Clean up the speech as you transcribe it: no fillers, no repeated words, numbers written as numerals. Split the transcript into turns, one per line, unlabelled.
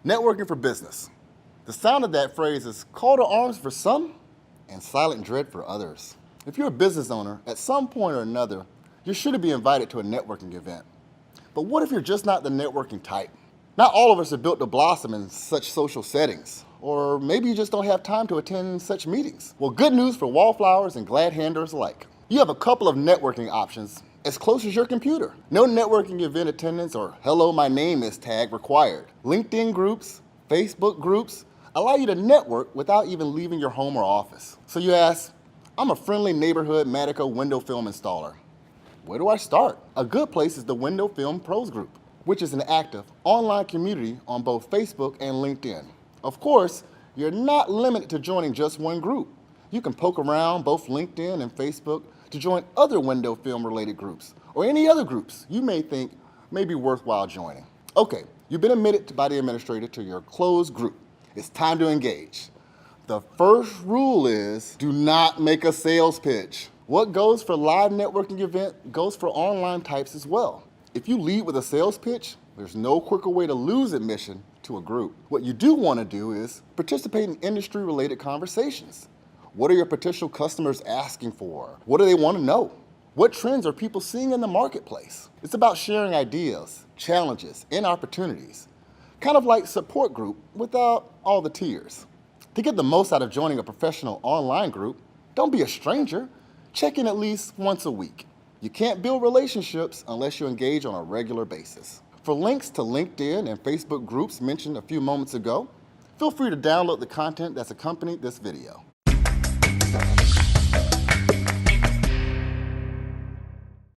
Networking for business. The sound of that phrase is call to arms for some and silent dread for others. If you're a business owner, at some point or another, you're sure to be invited to a networking event. But what if you're just not the networking type? Not all of us are built to blossom in such social settings, or maybe you just don't have time to attend such meetings. Well, good news for wallflowers and glad handers alike. You have a couple of networking options as close as your computer. No networking event attendance or hello, my name is tag required. LinkedIn groups, Facebook groups allow you to network without even leaving your home or office. So you ask, I'm a friendly neighborhood Madico window film installer. Where do I start? A good place is the Window Film Pros group, which is an active online community on both Facebook and LinkedIn. Of course, you're not limited to joining just one group. You can poke around both LinkedIn and Facebook to join other window film related groups or any other groups you may think may be worthwhile joining. Okay, you've been admitted by the administrator to your closed group. It's time to engage. The first rule is do not make a sales pitch. What goes for live networking event goes for online types as well. If you lead with a sales pitch, there's no quicker way to lose admission to a group. What you do want to do is participate in industry-related conversations. What are your potential customers asking for? What do they want to know? What trends are people seeing in the marketplace? It's about sharing ideas, challenges, and opportunities. Kind of like support group without all the tears. To get the most out of joining a professional online group, don't be a stranger. Check in at least once a week. You can't build relationships unless you engage on a regular basis. For links to LinkedIn and Facebook groups mentioned a few moments ago, feel free to download the content that's accompanied this video.